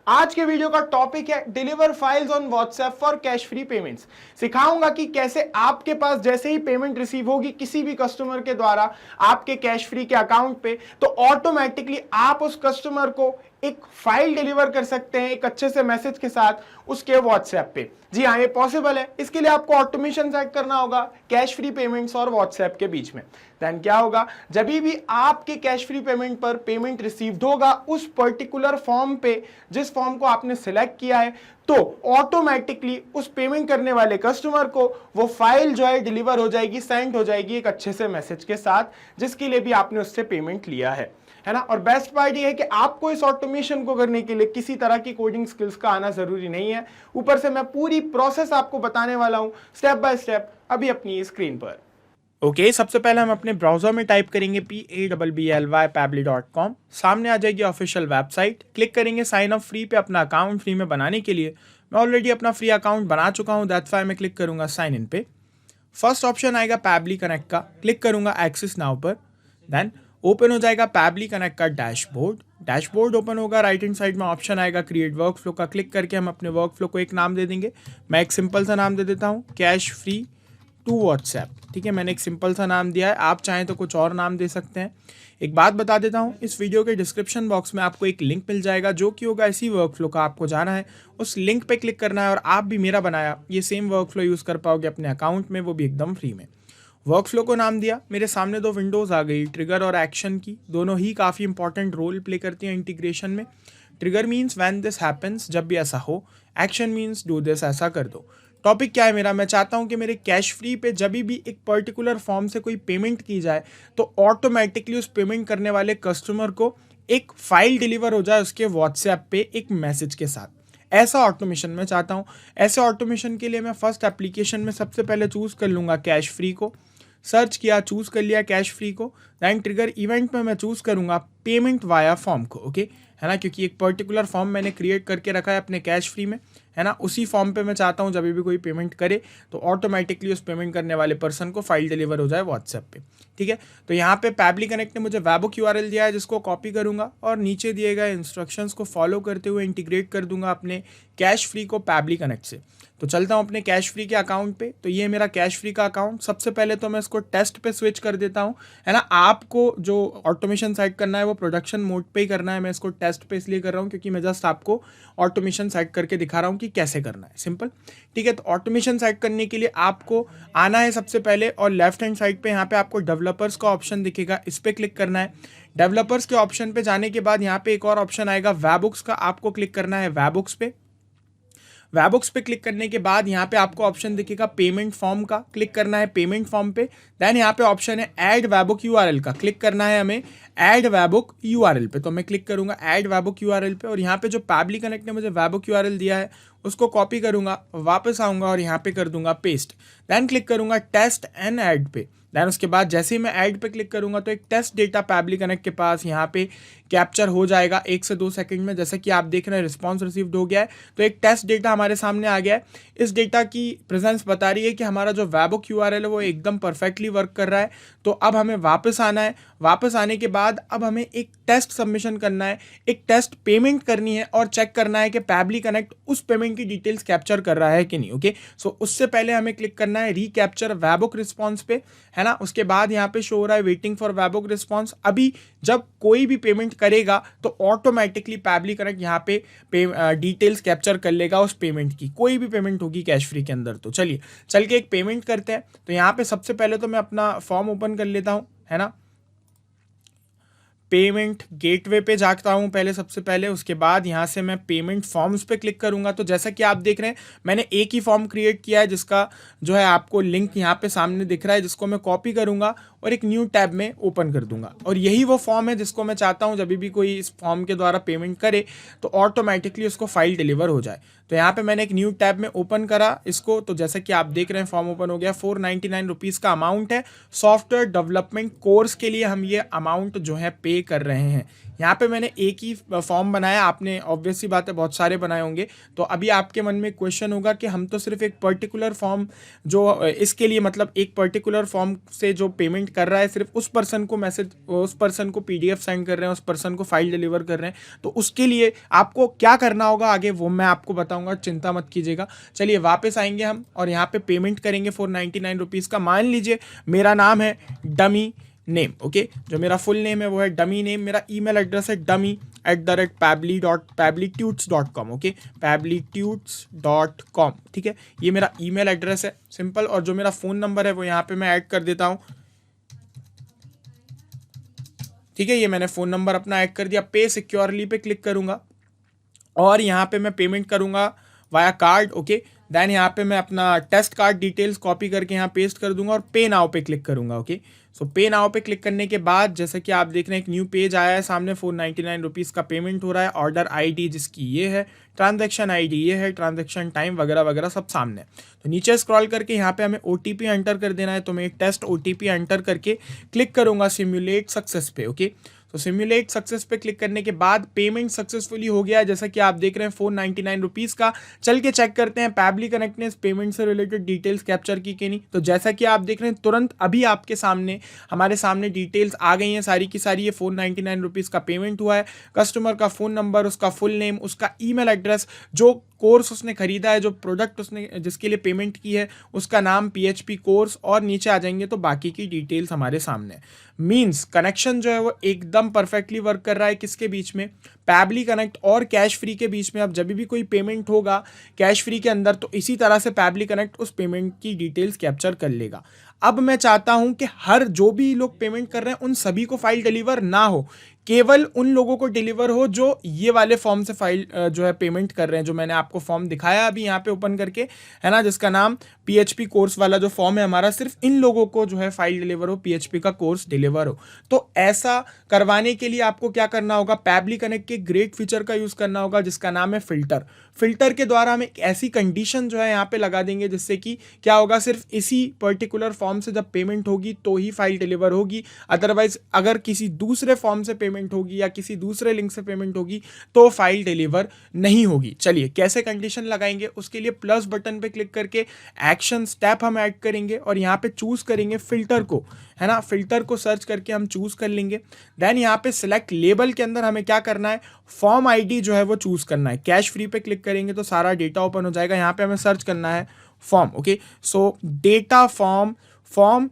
आज के वीडियो का टॉपिक है deliver files on WhatsApp for cash free payments. सिखाऊंगा कि कैसे आपके पास जैसे ही पेमेंट रिसीव होगी किसी भी कस्टमर के द्वारा आपके कैश फ्री के अकाउंट पे, तो ऑटोमेटिकली आप उस कस्टमर को एक फाइल डिलीवर कर सकते हैं एक अच्छे से मैसेज के साथ उसके व्हाट्सएप पे। जी हाँ, ये पॉसिबल है। इसके लिए आपको ऑटोमेशन सेट करना होगा कैश फ्री पेमेंट्स और व्हाट्सएप के बीच में। देन क्या होगा, जब भी आपके कैश फ्री पेमेंट पर पेमेंट रिसीव्ड होगा उस पर्टिकुलर फॉर्म पे, जिस फॉर्म को आपने सिलेक्ट किया है, तो ऑटोमेटिकली उस पेमेंट करने वाले कस्टमर को वो फाइल जो है डिलीवर हो जाएगी, सेंड हो जाएगी एक अच्छे से मैसेज के साथ जिसके लिए भी आपने उससे पेमेंट लिया है ना। और बेस्ट पार्ट ये है कि आपको इस ऑटोमेशन को करने के लिए किसी तरह की कोडिंग स्किल्स का आना जरूरी नहीं है। ऊपर से मैं पूरी प्रोसेस आपको बताने वाला हूं स्टेप बाय स्टेप अभी अपनी स्क्रीन पर। ओके, सबसे पहले हम अपने ब्राउजर में टाइप करेंगे pabbly.com। सामने आ जाएगी ऑफिशियल वेबसाइट। क्लिक करेंगे साइन अप फ्री पे। अपना अकाउंट फ्री में बनाने के लिए मैं ऑलरेडी अपना फ्री अकाउंट बना चुका हूं, दैट्स व्हाई मैं क्लिक करूंगा साइन इन पे। फर्स्ट ऑप्शन आएगा पैबली कनेक्ट का, क्लिक करूंगा एक्सेस नाउ पर। देन ओपन हो जाएगा पैबली कनेक्ट का डैशबोर्ड ओपन होगा। राइट हैंड साइड में ऑप्शन आएगा क्रिएट वर्क फ्लो का, क्लिक करके हम अपने वर्क फ्लो को एक नाम दे देंगे। मैं एक सिंपल सा नाम दे देता हूँ, कैश फ्री टू व्हाट्सएप। ठीक है, मैंने एक सिंपल सा नाम दिया है, आप चाहें तो कुछ और नाम दे सकते हैं। एक बात बता देता हूँ, इस वीडियो के डिस्क्रिप्शन बॉक्स में आपको एक लिंक मिल जाएगा जो कि होगा इसी वर्क फ्लो का। आपको जाना है, उस लिंक पे क्लिक करना है और आप भी मेरा बनाया ये सेम वर्क फ्लो यूज़ कर पाओगे अपने अकाउंट में, वो भी एकदम फ्री में। वर्क फ्लो को नाम दिया, मेरे सामने दो विंडोज़ आ गई, ट्रिगर और एक्शन की। दोनों ही काफ़ी इंपॉर्टेंट रोल प्ले करती हैं इंटीग्रेशन में। Trigger means when this happens, जब भी ऐसा हो। एक्शन मीन्स डू दिस, ऐसा कर दो। टॉपिक क्या है मेरा, मैं चाहता हूं कि मेरे कैश फ्री पे जब भी एक पर्टिकुलर फॉर्म से कोई पेमेंट की जाए तो ऑटोमेटिकली उस पेमेंट करने वाले कस्टमर को एक फाइल डिलीवर हो जाए उसके व्हाट्सएप पे एक मैसेज के साथ। ऐसा ऑटोमेशन मैं चाहता हूं। ऐसे ऑटोमेशन के लिए मैं फर्स्ट एप्लीकेशन में सबसे पहले चूज़ कर लूँगा कैश फ्री को। सर्च किया, चूज़ कर लिया कैश फ्री को। दैन ट्रिगर इवेंट में मैं चूज़ करूँगा पेमेंट वाया फॉर्म को। ओके, है ना, क्योंकि एक पर्टिकुलर फॉर्म मैंने क्रिएट करके रखा है अपने कैश फ्री में, है ना। उसी फॉर्म पे मैं चाहता हूँ जब भी कोई पेमेंट करे तो ऑटोमेटिकली उस पेमेंट करने वाले पर्सन को फाइल डिलीवर हो जाए व्हाट्सएप पे। ठीक है, तो यहाँ पे पैबली कनेक्ट ने मुझे वेबुक यूआरएल दिया है जिसको कॉपी करूँगा और नीचे दिए गए इंस्ट्रक्शंस को फॉलो करते हुए इंटीग्रेट कर दूंगा अपने कैश फ्री को पैबली कनेक्ट से। तो चलता हूँ अपने कैश फ्री के अकाउंट पे। तो ये मेरा कैश फ्री का अकाउंट। सबसे पहले तो मैं इसको टेस्ट पे स्विच कर देता हूँ, है ना। आपको जो ऑटोमेशन सेट करना है वो प्रोडक्शन मोड पे ही करना है। मैं इसको टेस्ट पे इसलिए कर रहा हूँ क्योंकि मैं जस्ट आपको ऑटोमेशन सेट करके दिखा रहा हूँ कि कैसे करना है, सिंपल। ठीक है, तो ऑटोमेशन सेट करने के लिए आपको आना है सबसे पहले और लेफ्ट हैंड साइड पे यहाँ पे आपको डेवलपर्स का ऑप्शन दिखेगा, इस पर क्लिक करना है। डेवलपर्स के ऑप्शन पे जाने के बाद यहाँ पे एक और ऑप्शन आएगा वेबुक्स का, आपको क्लिक करना है वेबुक्स पे। वेबुक्स पे क्लिक करने के बाद यहाँ पे आपको ऑप्शन दिखेगा पेमेंट फॉर्म का, क्लिक करना है पेमेंट फॉर्म पे। देन यहाँ पे ऑप्शन है ऐड वेबुक यूआरएल का, क्लिक करना है हमें ऐड वेबुक यूआरएल पे। तो मैं क्लिक करूँगा ऐड वेबुक यूआरएल पे और यहाँ पे जो पैबली कनेक्ट ने मुझे वेबुक यूआरएल दिया है उसको कॉपी करूँगा, वापस आऊँगा और यहाँ पे कर दूंगा पेस्ट। देन क्लिक करूँगा टेस्ट एंड ऐड पे। देन उसके बाद जैसे ही मैं ऐड पे क्लिक करूँगा तो एक टेस्ट डेटा पैबली कनेक्ट के पास यहाँ पे कैप्चर हो जाएगा 1 से 2 सेकंड में। जैसा कि आप देख रहे हैं रिस्पांस रिसीव्ड हो गया है, तो एक टेस्ट डेटा हमारे सामने आ गया है। इस डेटा की प्रेजेंस बता रही है कि हमारा जो वेबुक यूआरएल है वो एकदम परफेक्टली वर्क कर रहा है। तो अब हमें वापस आना है। वापस आने के बाद अब हमें एक टेस्ट सबमिशन करना है, एक टेस्ट पेमेंट करनी है और चेक करना है कि पैबली कनेक्ट उस पेमेंट की डिटेल्स कैप्चर कर रहा है कि नहीं। ओके, सो उससे पहले हमें क्लिक करना है रीकैप्चर वेबुक रिस्पॉन्स पे, है ना। उसके बाद यहाँ पे शो हो रहा है वेटिंग फॉर वेबुक रिस्पॉन्स। अभी जब कोई भी पेमेंट करेगा तो ऑटोमेटिकली पैबली कनेक्ट यहाँ पे डिटेल्स कैप्चर कर लेगा उस पेमेंट की, कोई भी पेमेंट होगी कैश फ्री के अंदर। तो चलिए चल के एक पेमेंट करते हैं। तो यहाँ पे सबसे पहले तो मैं अपना फॉर्म ओपन कर लेता हूँ, है ना। पेमेंट गेटवे पे जाता हूँ पहले, सबसे पहले। उसके बाद यहाँ से मैं पेमेंट फॉर्म्स पे क्लिक करूँगा। तो जैसा कि आप देख रहे हैं मैंने एक ही फॉर्म क्रिएट किया है जिसका जो है आपको लिंक यहाँ पे सामने दिख रहा है, जिसको मैं कॉपी करूँगा और एक न्यू टैब में ओपन कर दूंगा। और यही वो फॉर्म है जिसको मैं चाहता हूँ जब भी कोई इस फॉर्म के द्वारा पेमेंट करे तो ऑटोमेटिकली उसको फाइल डिलीवर हो जाए। तो यहाँ पे मैंने एक न्यू टैब में ओपन करा इसको। तो जैसा कि आप देख रहे हैं फॉर्म ओपन हो गया। 499 रुपीज़ का अमाउंट है। सॉफ्टवेयर डेवलपमेंट कोर्स के लिए हम ये अमाउंट जो है पे पे कर रहे हैं। यहाँ पे मैंने एक ही फॉर्म बनाया, आपने ऑब्वियस सी बात है बहुत सारे बनाए होंगे। तो अभी आपके मन में क्वेश्चन होगा कि हम तो सिर्फ एक पर्टिकुलर फॉर्म जो इसके लिए मतलब एक पर्टिकुलर फॉर्म से जो पेमेंट कर रहा है सिर्फ उस पर्सन को मैसेज, उस पर्सन को PDF सेंड कर रहे हैं, उस पर्सन को फाइल डिलीवर कर रहे हैं। तो उसके लिए आपको क्या करना होगा आगे वो मैं आपको बताऊंगा, चिंता मत कीजिएगा। चलिए वापस आएंगे हम और यहाँ पे पेमेंट करेंगे 499 रुपीज़ का। मान लीजिए मेरा नाम है डमी नेम, ओके, जो मेरा फुल नेम है वो है डमी नेम। मेरा ईमेल एड्रेस है dummy@pablitudes.com, ओके, pablitudes.com, ठीक है, ये मेरा ईमेल एड्रेस है, सिंपल। और जो मेरा फ़ोन नंबर है वो यहाँ पे मैं ऐड कर देता हूँ, ठीक है, ये मैंने फ़ोन नंबर अपना ऐड कर दिया। पे सिक्योरली पे क्लिक करूँगा और यहाँ पे मैं पेमेंट करूँगा वाया कार्ड, ओके। देन यहाँ पे मैं अपना टेस्ट कार्ड डिटेल्स कॉपी करके यहाँ पेस्ट कर दूंगा और पे नाउ पे क्लिक करूँगा, ओके। सो पे नाउ पे क्लिक करने के बाद जैसे कि आप देख रहे हैं एक न्यू पेज आया है सामने, 499 रुपीज़ का पेमेंट हो रहा है। ऑर्डर ID जिसकी ये है, ट्रांजैक्शन ID ये है, ट्रांजैक्शन टाइम वगैरह वगैरह सब सामने। तो नीचे स्क्रॉल करके यहाँ पे हमें OTP एंटर कर देना है। तो मैं एक टेस्ट OTP एंटर करके क्लिक करूँगा सिम्युलेट सक्सेस पे, ओके। तो सिम्युलेट सक्सेस पे क्लिक करने के बाद पेमेंट सक्सेसफुली हो गया है, जैसा कि आप देख रहे हैं 499 रुपीज़ का। चल के चेक करते हैं पैबली कनेक्ट ने इस पेमेंट से रिलेटेड डिटेल्स कैप्चर की कि नहीं। तो जैसा कि आप देख रहे हैं तुरंत अभी आपके सामने हमारे सामने डिटेल्स आ गई हैं सारी की सारी। ये 499 रुपीज़ का पेमेंट हुआ है। कस्टमर का फ़ोन नंबर, उसका फुल नेम, उसका ईमेल एड्रेस, जो कोर्स उसने खरीदा है, जो प्रोडक्ट उसने जिसके लिए पेमेंट की है उसका नाम PHP कोर्स, और नीचे आ जाएंगे तो बाकी की डिटेल्स हमारे सामने। मींस कनेक्शन जो है वो एकदम परफेक्टली वर्क कर रहा है। किसके बीच में? पैबली कनेक्ट और कैश फ्री के बीच में। अब जब भी कोई पेमेंट होगा कैश फ्री के अंदर तो इसी तरह से पैबली कनेक्ट उस पेमेंट की डिटेल्स कैप्चर कर लेगा। अब मैं चाहता हूं कि हर जो भी लोग पेमेंट कर रहे हैं उन सभी को फाइल डिलीवर ना हो, केवल उन लोगों को डिलीवर हो जो ये वाले फॉर्म से फाइल जो है पेमेंट कर रहे हैं, जो मैंने आपको फॉर्म दिखाया अभी यहाँ पे ओपन करके, है ना, जिसका नाम PHP कोर्स वाला जो फॉर्म है हमारा, सिर्फ इन लोगों को जो है फाइल डिलीवर हो, PHP का कोर्स डिलीवर हो। तो ऐसा करवाने के लिए आपको क्या करना होगा? पैबली कनेक्ट के ग्रेट फीचर का यूज़ करना होगा जिसका नाम है फिल्टर। फिल्टर के द्वारा हम एक ऐसी कंडीशन जो है यहाँ पे लगा देंगे जिससे कि क्या होगा, सिर्फ इसी पर्टिकुलर फॉर्म से जब पेमेंट होगी तो ही फाइल डिलीवर होगी। अदरवाइज अगर किसी दूसरे फॉर्म से पेमेंट होगी या किसी दूसरे लिंक से पेमेंट होगी तो फाइल डिलीवर नहीं होगी। चलिए कैसे कंडीशन लगाएंगे, उसके लिए प्लस बटन पे क्लिक करके एक्शन स्टेप हम ऐड करेंगे और यहाँ पे चूज करेंगे फिल्टर को, है ना, फिल्टर को सर्च करके हम चूज कर लेंगे। देन यहाँ पे सिलेक्ट लेबल के अंदर हमें क्या करना है, फॉर्म ID जो है वो चूज करना है। कैश फ्री पे क्लिक करेंगे तो सारा डेटा ओपन हो जाएगा। यहाँ पे हमें सर्च करना है फॉर्म, ओके। सो डेटा फॉर्म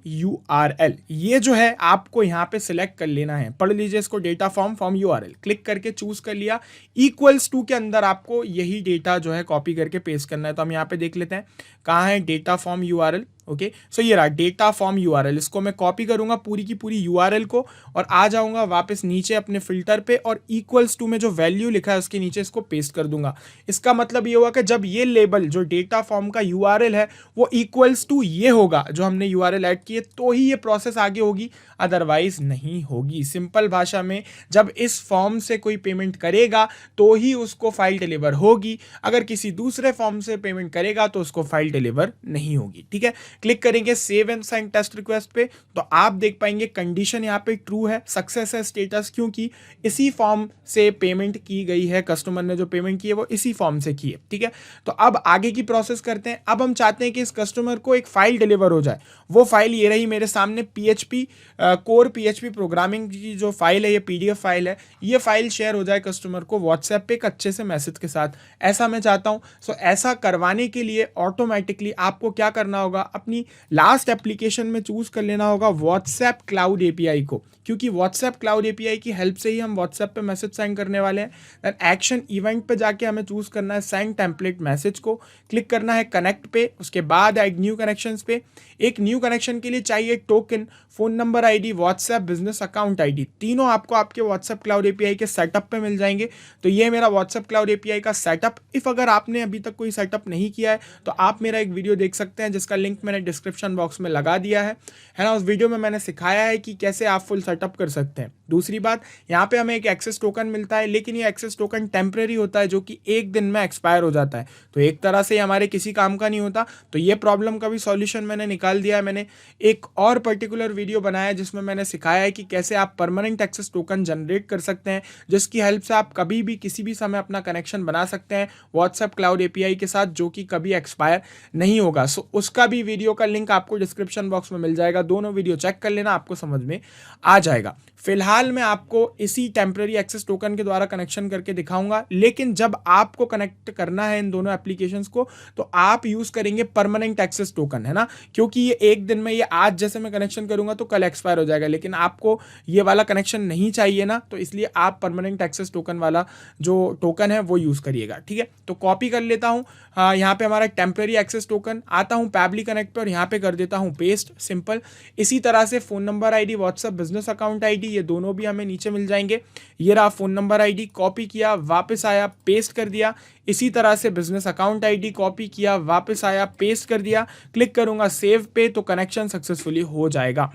URL, ये जो है आपको यहाँ पे सिलेक्ट कर लेना है। पढ़ लीजिए इसको, डेटा फॉर्म URL क्लिक करके चूज कर लिया। इक्वल्स टू के अंदर आपको यही डेटा जो है कॉपी करके पेस्ट करना है। तो हम यहाँ पे देख लेते हैं कहाँ है डेटा फॉर्म URL, ओके। सो ये रहा डेटा फॉर्म URL। इसको मैं कॉपी करूंगा पूरी की पूरी URL को और आ जाऊंगा वापस नीचे अपने फिल्टर पे और इक्वल्स टू में जो वैल्यू लिखा है उसके नीचे इसको पेस्ट कर दूंगा। इसका मतलब ये हुआ कि जब ये लेबल जो डेटा फॉर्म का URL है वो इक्वल्स टू ये होगा जो हमने URL ऐड की है तो ही ये प्रोसेस आगे होगी, अदरवाइज नहीं होगी। सिंपल भाषा में जब इस फॉर्म से कोई पेमेंट करेगा तो ही उसको फाइल डिलीवर होगी, अगर किसी दूसरे फॉर्म से पेमेंट करेगा तो उसको फाइल डिलीवर नहीं होगी, ठीक है। क्लिक करेंगे save and send test request पे तो आप देख पाएंगे कंडीशन यहाँ पे ट्रू है, सक्सेस है स्टेटस, क्योंकि इसी फॉर्म से पेमेंट की गई है। कस्टमर ने जो पेमेंट की है वो इसी फॉर्म से की है, ठीक है। तो अब आगे की प्रोसेस करते हैं। अब हम चाहते हैं कि इस कस्टमर को एक फाइल डिलीवर हो जाए। वो फाइल ये रही मेरे सामने, कोर PHP प्रोग्रामिंग की जो फाइल है, ये PDF फाइल है। ये फाइल शेयर हो जाए कस्टमर को व्हाट्सएप पे एक अच्छे से मैसेज के साथ, ऐसा मैं चाहता हूँ। सो ऐसा करवाने के लिए ऑटोमेटिकली आपको क्या करना होगा, अपनी लास्ट एप्लीकेशन में चूज कर लेना होगा व्हाट्सएप क्लाउड API को, क्योंकि व्हाट्सएप क्लाउड API की हेल्प से ही हम व्हाट्सएप पे मैसेज सेंड करने वाले हैं। देन एक्शन इवेंट पे जाके हमें चूज करना है सेंड टेम्पलेट मैसेज को, क्लिक करना है कनेक्ट पे, उसके बाद ऐड न्यू कनेक्शंस पे। एक न्यू कनेक्शन के लिए चाहिए token, phone number ID, WhatsApp business account ID, तीनों आपको आपके व्हाट्सएप क्लाउड API के सेटअप पे मिल जाएंगे। तो ये मेरा व्हाट्सएप क्लाउड API का सेटअप। इफ अगर आपने अभी तक कोई सेटअप नहीं किया है तो आप मेरा एक वीडियो देख सकते हैं जिसका लिंक मैंने डिस्क्रिप्शन बॉक्स में लगा दिया है ना। उस वीडियो में मैंने सिखाया है कि कैसे आप फुल सेटअप कर सकते हैं। दूसरी बात, यहाँ पे हमें एक एक्सेस टोकन मिलता है, लेकिन ये एक्सेस टोकन टेम्परेरी होता है जो कि 1 दिन में एक्सपायर हो जाता है, तो एक तरह से हमारे किसी काम का नहीं होता। तो ये प्रॉब्लम का भी सॉल्यूशन मैंने निकाल दिया है। मैंने एक और पर्टिकुलर वीडियो बनाया है जिसमें मैंने सिखाया है कि कैसे आप परमानेंट एक्सेस टोकन जनरेट कर सकते हैं, जिसकी हेल्प से आप कभी भी किसी भी समय अपना कनेक्शन बना सकते हैं व्हाट्सएप क्लाउड एपीआई के साथ, जो कि कभी एक्सपायर नहीं होगा। सो उसका भी वीडियो का लिंक आपको डिस्क्रिप्शन बॉक्स में मिल जाएगा, दोनों वीडियो चेक कर लेना, आपको समझ में आ जाएगा। फिलहाल मैं आपको इसी टेम्पररी एक्सेस टोकन के द्वारा कनेक्शन करके दिखाऊंगा, लेकिन जब आपको कनेक्ट करना है इन दोनों एप्लीकेशंस को तो आप यूज करेंगे परमानेंट एक्सेस टोकन, है ना, क्योंकि ये एक दिन में, ये आज जैसे मैं कनेक्शन करूंगा तो कल एक्सपायर हो जाएगा, लेकिन आपको ये वाला कनेक्शन नहीं चाहिए ना, तो इसलिए आप परमानेंट एक्सेस टोकन वाला जो टोकन है वो यूज करिएगा। ठीक है, तो कॉपी कर लेता हूँ, यहाँ पे हमारा टेम्पररी एक्सेस टोकन, आता हूँ पैबली कनेक्ट पर, यहाँ पे कर देता हूँ पेस्ट, सिंपल। इसी तरह से phone number ID, WhatsApp business account ID, ये दोनों भी हमें नीचे मिल जाएंगे। ये रहा फोन नंबर आईडी, कॉपी किया, वापस आया, पेस्ट कर दिया। इसी तरह से बिजनेस अकाउंट आईडी कॉपी किया, वापस आया, पेस्ट कर दिया। क्लिक करूंगा सेव पे, तो कनेक्शन सक्सेसफुली हो जाएगा।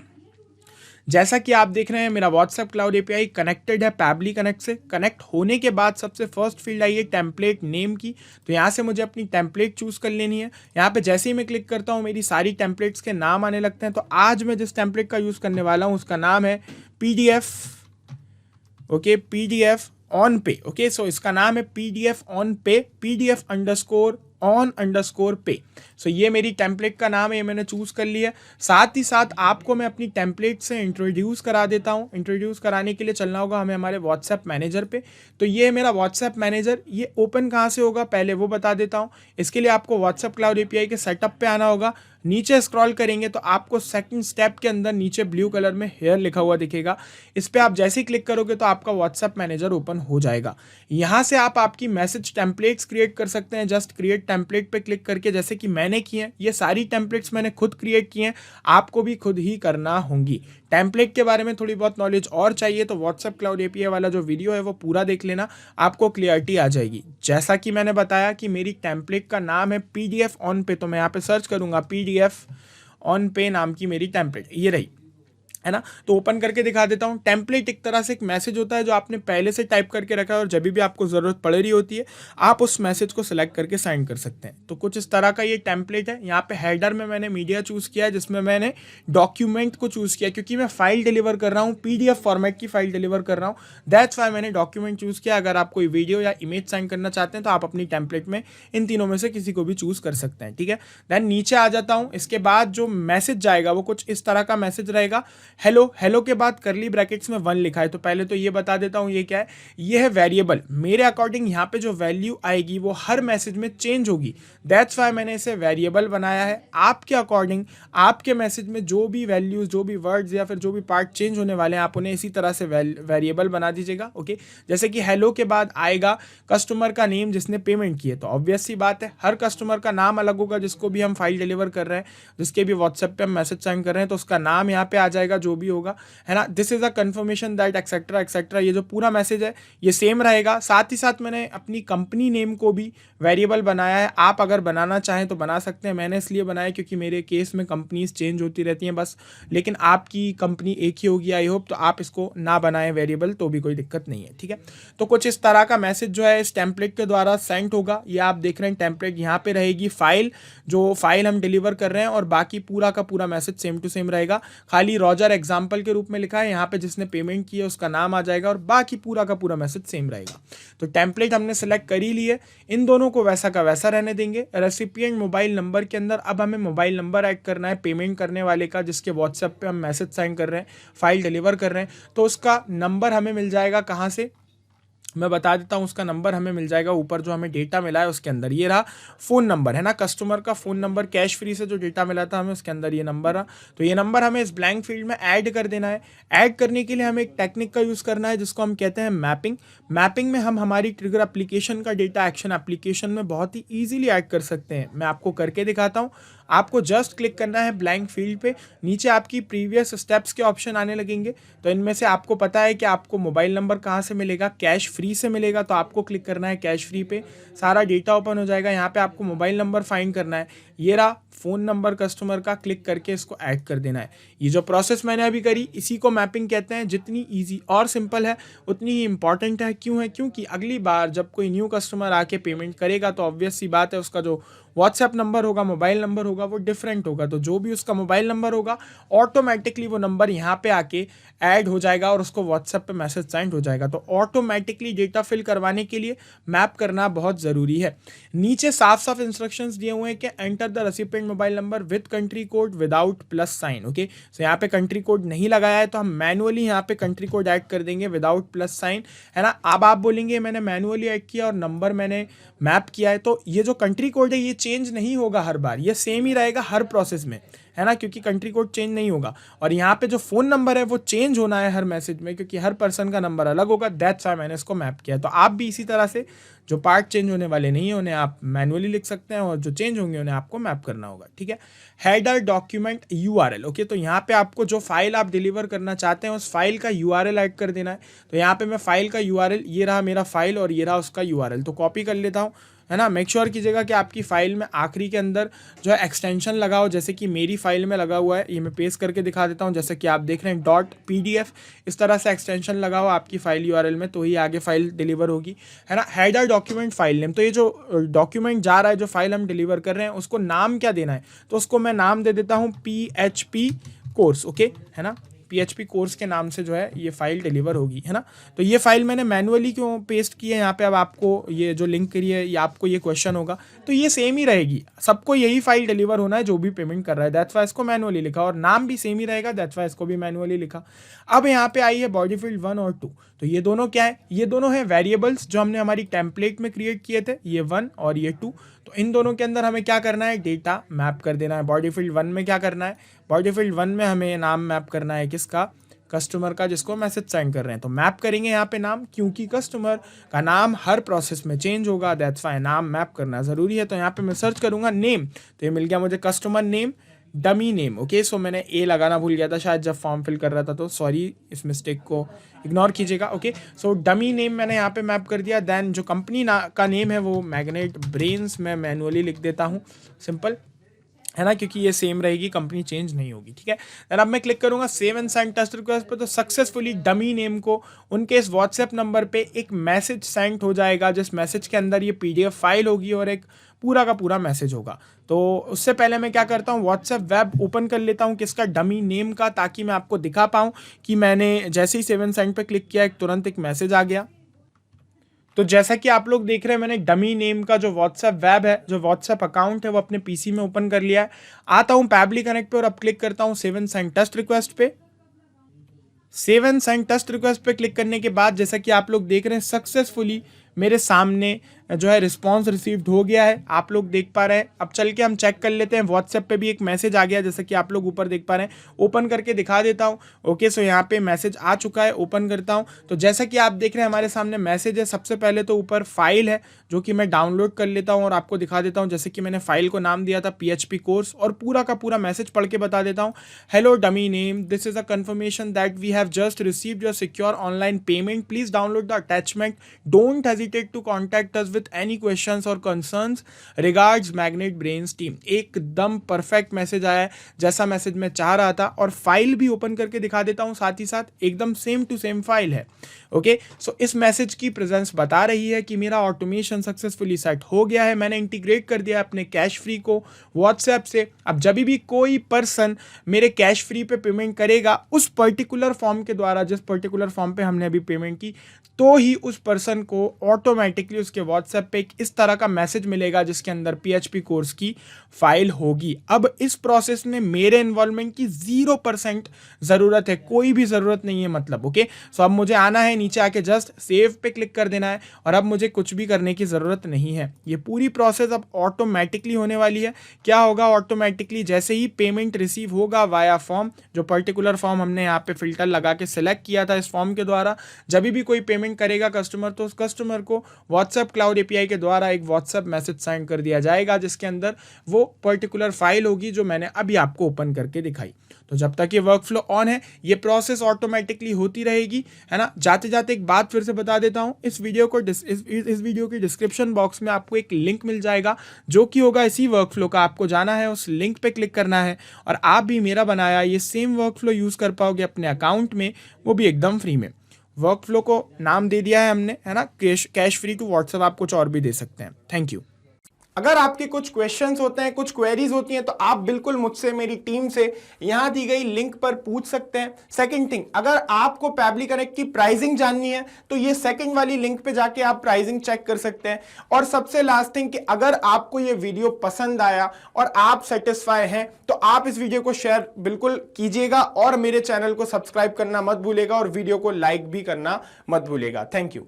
जैसा कि आप देख रहे हैं मेरा व्हाट्सएप क्लाउड एपीआई कनेक्टेड है पैबली कनेक्ट से। कनेक्ट होने के बाद सबसे फर्स्ट फील्ड आई है टेम्पलेट नेम की, तो यहाँ से मुझे अपनी टेम्पलेट चूज कर लेनी है। यहाँ पे जैसे ही मैं क्लिक करता हूँ मेरी सारी टेम्पलेट्स के नाम आने लगते हैं। तो आज मैं जिस टेम्पलेट का यूज करने वाला हूँ उसका नाम है पीडीएफ, ओके, पीडीएफ ऑन पे, ओके। सो इसका नाम है पीडीएफ ऑन पे, पीडीएफ _on_ पे। सो ये मेरी टेम्पलेट का नाम है, ये मैंने चूज कर लिया है। साथ ही साथ आपको मैं अपनी टेम्पलेट से इंट्रोड्यूस करा देता हूँ। इंट्रोड्यूस कराने के लिए चलना होगा हमें हमारे व्हाट्सएप मैनेजर पे। तो ये है मेरा व्हाट्सएप मैनेजर, ये ओपन कहाँ से होगा पहले वो बता देता हूँ। इसके लिए आपको व्हाट्सएप क्लाउड एपीआई के सेटअप पे आना होगा। नीचे स्क्रॉल करेंगे तो आपको सेकंड स्टेप के अंदर नीचे ब्लू कलर में हेयर लिखा हुआ दिखेगा। इस पे आप जैसे ही क्लिक करोगे तो आपका व्हाट्सएप मैनेजर ओपन हो जाएगा। यहाँ से आप आपकी मैसेज टेम्पलेट्स क्रिएट कर सकते हैं। जस्ट क्रिएट टेम्पलेट पे क्लिक करके, जैसे कि मैंने की है, ये सारी टेम्पलेट्स मैंने खुद क्रिएट की हैं, आपको भी खुद ही करना होंगी। टेम्पलेट के बारे में थोड़ी बहुत नॉलेज और चाहिए तो व्हाट्सएप क्लाउड एपीआई वाला जो वीडियो है वो पूरा देख लेना, आपको क्लियरिटी आ जाएगी। जैसा कि मैंने बताया कि मेरी टेम्पलेट का नाम है पीडीएफ ऑन पे, तो मैं यहाँ पे सर्च करूंगा पीडीएफ ऑन पे नाम की मेरी टेम्पलेट, ये रही, है ना। तो ओपन करके दिखा देता हूँ। टेम्पलेट एक तरह से एक मैसेज होता है जो आपने पहले से टाइप करके रखा है, और जब भी आपको ज़रूरत पड़ रही होती है आप उस मैसेज को सिलेक्ट करके साइन कर सकते हैं। तो कुछ इस तरह का ये टेम्पलेट है। यहाँ पे हेडर में मैंने मीडिया चूज़ किया है, जिसमें मैंने डॉक्यूमेंट को चूज़ किया, क्योंकि मैं फाइल डिलीवर कर रहा हूँ, पीडीएफ फॉर्मेट की फाइल डिलीवर कर रहा हूँ, दैट्स वाई मैंने डॉक्यूमेंट चूज़ किया। अगर आप कोई वीडियो या इमेज साइन करना चाहते हैं तो आप अपनी टेम्पलेट में इन तीनों में से किसी को भी चूज़ कर सकते हैं, ठीक है। देन नीचे आ जाता हूँ। इसके बाद जो मैसेज जाएगा वो कुछ इस तरह का मैसेज रहेगा, हेलो। हेलो के बाद करली ब्रैकेट्स में 1 लिखा है। तो पहले तो ये बता देता हूँ ये क्या है। ये है वेरिएबल। मेरे अकॉर्डिंग यहाँ पे जो वैल्यू आएगी वो हर मैसेज में चेंज होगी, दैट्स वाई मैंने इसे वेरिएबल बनाया है। आपके अकॉर्डिंग आपके मैसेज में जो भी वैल्यूज, जो भी वर्ड्स या फिर जो भी पार्ट चेंज होने वाले हैं, आप उन्हें इसी तरह से वेरिएबल बना दीजिएगा, ओके। जैसे कि हेलो के बाद आएगा कस्टमर का नेम जिसने पेमेंट की है, तो ऑब्वियस सी बात है हर कस्टमर का नाम अलग होगा, जिसको भी हम फाइल डिलीवर कर रहे हैं, जिसके भी व्हाट्सएप पे हम मैसेज सेंड कर रहे हैं, तो उसका नाम यहाँ पे आ जाएगा जो भी होगा, है ना। This is a confirmation that etcetera etcetera, ये जो पूरा मैसेज है ये सेम रहेगा। साथ ही साथ मैंने अपनी कंपनी नेम को भी वेरिएबल बनाया है। आप अगर बनाना चाहें तो बना सकते हैं। मैंने इसलिए बनाया क्योंकि मेरे केस में कंपनीज चेंज होती रहती हैं बस, लेकिन आपकी कंपनी एक ही होगी आई होप, तो आप इसको ना बनाएं वेरिएबल तो भी कोई दिक्कत नहीं है, ठीक है। तो कुछ इस तरह का मैसेज जो है इस टेम्पलेट के द्वारा सेंड होगा। ये आप देख रहे हैं टेम्पलेट, यहाँ पे रहेगी फाइल, जो फाइल हम डिलीवर कर रहे हैं, और बाकी पूरा का पूरा मैसेज सेम टू सेम रहेगा। खाली रॉजर एग्जाम्पल के रूप में लिखा है, यहाँ पे जिसने पेमेंट की है उसका नाम आ जाएगा, और बाकी पूरा का पूरा मैसेज सेम रहेगा। तो टेम्पलेट हमने सेलेक्ट कर ही लिए, इन दोनों को वैसा का वैसा रहने देंगे। रेसिपिएंट मोबाइल नंबर के अंदर अब हमें मोबाइल नंबर ऐड करना है पेमेंट करने वाले का, जिसके व्हाट्सएप पे हम मैसेज सेंड कर रहे हैं, फाइल डिलीवर कर रहे हैं। तो उसका नंबर हमें मिल जाएगा कहाँ से, मैं बता देता हूँ। उसका नंबर हमें मिल जाएगा ऊपर जो हमें डेटा मिला है उसके अंदर, ये रहा फ़ोन नंबर, है ना। कस्टमर का फ़ोन नंबर कैश फ्री से जो डेटा मिला था हमें, उसके अंदर ये नंबर रहा। तो ये नंबर हमें इस ब्लैंक फील्ड में ऐड कर देना है। ऐड करने के लिए हमें एक टेक्निक का यूज़ करना है जिसको हम कहते हैं मैपिंग। मैपिंग में हम हमारी ट्रिगर एप्लीकेशन का डेटा एक्शन एप्लीकेशन में बहुत ही ईजिली ऐड कर सकते हैं। मैं आपको करके दिखाता हूँ। आपको जस्ट क्लिक करना है ब्लैंक फील्ड पे, नीचे आपकी प्रीवियस स्टेप्स के ऑप्शन आने लगेंगे। तो इनमें से आपको पता है कि आपको मोबाइल नंबर कहाँ से मिलेगा, कैश फ्री से मिलेगा, तो आपको क्लिक करना है कैश फ्री पे, सारा डेटा ओपन हो जाएगा। यहाँ पे आपको मोबाइल नंबर फाइंड करना है, ये रहा फ़ोन नंबर कस्टमर का, क्लिक करके इसको ऐड कर देना है। ये जो प्रोसेस मैंने अभी करी इसी को मैपिंग कहते हैं। जितनी ईजी और सिंपल है उतनी ही इंपॉर्टेंट है। क्यों है? क्योंकि अगली बार जब कोई न्यू कस्टमर आके पेमेंट करेगा तो ऑब्वियस सी बात है उसका जो व्हाट्सएप नंबर होगा, मोबाइल नंबर होगा, वो डिफरेंट होगा। तो जो भी उसका मोबाइल नंबर होगा ऑटोमेटिकली वो नंबर यहाँ पे आके ऐड हो जाएगा और उसको व्हाट्सएप पे मैसेज सेंड हो जाएगा। तो ऑटोमेटिकली डेटा फिल करवाने के लिए मैप करना बहुत ज़रूरी है। नीचे साफ साफ इंस्ट्रक्शंस दिए हुए हैं कि enter the recipient mobile number with country code without plus sign. Okay, so यहाँ पे कंट्री कोड नहीं लगाया है तो हम मैनुअली यहाँ पे कंट्री कोड ऐड कर देंगे विदाउट प्लस साइन, है ना। अब आप बोलेंगे मैंने मैनुअली ऐड किया और नंबर मैंने मैप किया है, तो ये जो कंट्री कोड है ये चेंज नहीं होगा हर बार, ये सेम ही रहेगा हर प्रोसेस में, है ना, क्योंकि कंट्री कोड चेंज नहीं होगा। और यहाँ पे जो फ़ोन नंबर है वो चेंज होना है हर मैसेज में, क्योंकि हर पर्सन का नंबर अलग होगा। दैट्स व्हाई मैंने इसको मैप किया। तो आप भी इसी तरह से जो पार्ट चेंज होने वाले नहीं है उन्हें आप मैनुअली लिख सकते हैं और जो चेंज होंगे उन्हें आपको मैप करना होगा। ठीक है। Header document URL। ओके, तो यहाँ पे आपको जो फाइल आप डिलीवर करना चाहते हैं उस फाइल का URL ऐड कर देना है। तो यहाँ पे मैं फाइल का URL, ये रहा मेरा फाइल और ये रहा उसका URL, तो कॉपी कर लेता हूँ, है ना। मेक श्योर कीजिएगा कि आपकी फाइल में आखिरी के अंदर जो है एक्सटेंशन लगा हो, जैसे कि मेरी फाइल में लगा हुआ है। ये मैं पेस्ट करके दिखा देता हूँ, जैसे कि आप देख रहे हैं .pdf, इस तरह से एक्सटेंशन लगा हो आपकी फाइल URL में, तो ही आगे फाइल डिलीवर होगी, है ना। हेडर डॉक्यूमेंट फाइल नेम, तो ये जो डॉक्यूमेंट जा रहा है, जो फाइल हम डिलीवर कर रहे हैं, उसको नाम क्या देना है, तो उसको मैं नाम दे देता हूँ PHP कोर्स। ओके, है ना, PHP कोर्स के नाम से जो है ये फाइल डिलीवर होगी, है ना। तो ये फाइल मैंने मैनुअली क्यों पेस्ट की है यहाँ पे, अब आपको ये जो लिंक करी है ये आपको ये क्वेश्चन होगा, तो ये सेम ही रहेगी, सबको यही फाइल डिलीवर होना है जो भी पेमेंट कर रहा है। दैट्स वाई इसको मैनुअली लिखा, और नाम भी सेम ही रहेगा, दैट्स वाई इसको भी मैनुअली लिखा। अब यहाँ पे आई है बॉडी फील्ड 1 और 2, तो ये दोनों क्या है, ये दोनों है वेरिएबल्स जो हमने हमारी टेम्पलेट में क्रिएट किए थे, ये 1 और ये 2। तो इन दोनों के अंदर हमें क्या करना है, डेटा मैप कर देना है। बॉडी फील्ड 1 में क्या करना है, बॉडी फील्ड 1 में हमें नाम मैप करना है, किसका, कस्टमर का, जिसको मैसेज सेंड कर रहे हैं। तो मैप करेंगे यहाँ पे नाम, क्योंकि कस्टमर का नाम हर प्रोसेस में चेंज होगा, दैट्स व्हाई नाम मैप करना ज़रूरी है। तो यहाँ पे मैं सर्च करूँगा नेम, तो ये मिल गया मुझे customer name, dummy name. Okay, so मैंने ए लगाना भूल गया था शायद जब फॉर्म फिल कर रहा था, तो सॉरी, इस मिस्टेक को इग्नोर कीजिएगा। ओके, सो डमी नेम मैंने यहाँ पे मैप कर दिया। देन जो कंपनी का नेम है वो मैग्नेट ब्रेन्स, मैं मैनुअली लिख देता हूँ, सिंपल, है ना, क्योंकि ये सेम रहेगी, कंपनी चेंज नहीं होगी। ठीक है। देन अब मैं क्लिक करूंगा save and send test request पे, तो सक्सेसफुली डमी नेम को उनके इस व्हाट्सएप नंबर पे एक मैसेज सेंड हो जाएगा, जिस मैसेज के अंदर ये PDF फाइल होगी और एक पूरा का पूरा मैसेज होगा। तो उससे पहले मैं क्या करता हूँ, व्हाट्सएप वेब ओपन कर लेता हूँ, किसका, डमी नेम का, ताकि मैं आपको दिखा पाऊँ कि मैंने जैसे ही सेव एंड सेंड पे क्लिक किया तुरंत एक मैसेज आ गया। तो जैसा कि आप लोग देख रहे हैं मैंने डमी नेम का जो व्हाट्सएप वेब है, जो व्हाट्सएप अकाउंट है, वो अपने PC में ओपन कर लिया है। आता हूं पैबली कनेक्ट पे और अब क्लिक करता हूं save and send test request पे। Save and send test request पे क्लिक करने के बाद जैसा कि आप लोग देख रहे हैं सक्सेसफुली मेरे सामने जो है रिस्पांस रिसीव्ड हो गया है, आप लोग देख पा रहे हैं। अब चल के हम चेक कर लेते हैं, व्हाट्सएप पे भी एक मैसेज आ गया, जैसा कि आप लोग ऊपर देख पा रहे हैं। ओपन करके दिखा देता हूं। ओके, सो यहाँ पे मैसेज आ चुका है, ओपन करता हूं। तो जैसा कि आप देख रहे हैं हमारे सामने मैसेज है। सबसे पहले तो ऊपर फाइल है जो कि मैं डाउनलोड कर लेता हूँ और आपको दिखा देता हूँ। जैसे कि मैंने फाइल को नाम दिया था PHP कोर्स, और पूरा का पूरा मैसेज पढ़ के बता देता हूँ। Hello dummy name, this is a confirmation that we have just received your secure online payment, please download the attachment, don't hesitate to contact us with any questions or concerns, regards Magnet Brains team. एकदम perfect message आया है, जैसा message मैं चाह रहा था। और file भी ओपन करके दिखा देता हूं साथ ही साथ, एकदम सेम टू सेम फाइल है। ओके, सो इस मैसेज की प्रेजेंस बता रही है कि मेरा ऑटोमेशन सक्सेसफुली सेट हो गया है। मैंने इंटीग्रेट कर दिया अपने कैश फ्री को व्हाट्सएप से। अब जब भी कोई पर्सन मेरे कैश फ्री पे पेमेंट करेगा उस पर्टिकुलर फॉर्म के द्वारा, जिस पर्टिकुलर फॉर्म पे हमने अभी पेमेंट की, तो ही उस पर्सन को ऑटोमेटिकली उसके व्हाट्सएप पे इस तरह का मैसेज मिलेगा जिसके अंदर PHP कोर्स की फाइल होगी। अब इस प्रोसेस में मेरे इन्वॉल्वमेंट की 0% ज़रूरत है, कोई भी ज़रूरत नहीं है मतलब। ओके, सो अब मुझे आना है नीचे, आके जस्ट सेव पे क्लिक कर देना है और अब मुझे कुछ भी करने की ज़रूरत नहीं है। ये पूरी प्रोसेस अब ऑटोमेटिकली होने वाली है। क्या होगा, ऑटोमेटिकली जैसे ही पेमेंट रिसीव होगा वाया फॉर्म, जो पर्टिकुलर फॉर्म हमने यहाँ पे फिल्टर लगा के सिलेक्ट किया था इस फॉर्म के द्वारा, जब भी कोई पेमेंट करेगा कस्टमर, तो उस कस्टमर को व्हाट्सएप क्लाउड क्लाउड एपीआई के द्वारा एक व्हाट्सएप मैसेज सेंड कर दिया जाएगा जिसके अंदर वो पर्टिकुलर फाइल होगी जो मैंने अभी आपको ओपन करके दिखाई। तो जब तक ये वर्कफ्लो ऑन है ये प्रोसेस ऑटोमेटिकली होती रहेगी, है ना। जाते जाते एक बात फिर से बता देता हूँ, इस वीडियो की डिस्क्रिप्शन बॉक्स में आपको एक लिंक मिल जाएगा जो कि होगा इसी वर्कफ्लो का। आपको जाना है, उस लिंक पे क्लिक करना है और आप भी मेरा बनाया ये सेम वर्कफ्लो यूज़ कर पाओगे अपने अकाउंट में, वो भी एकदम फ्री में। वर्कफ्लो को नाम दे दिया है हमने, है ना, कैश फ्री टू व्हाट्सएप। आप कुछ और भी दे सकते हैं। Thank you. अगर आपके कुछ क्वेश्चंस होते हैं, कुछ क्वेरीज होती हैं तो आप बिल्कुल मुझसे, मेरी टीम से यहां दी गई लिंक पर पूछ सकते हैं। सेकंड थिंग, अगर आपको पैबली कनेक्ट की प्राइसिंग जाननी है तो ये सेकंड वाली लिंक पे जाके आप प्राइसिंग चेक कर सकते हैं। और सबसे लास्ट थिंग कि अगर आपको ये वीडियो पसंद आया और आप सेटिस्फाई हैं तो आप इस वीडियो को शेयर बिल्कुल कीजिएगा और मेरे चैनल को सब्सक्राइब करना मत भूलिएगा और वीडियो को लाइक भी करना मत भूलिएगा। Thank you.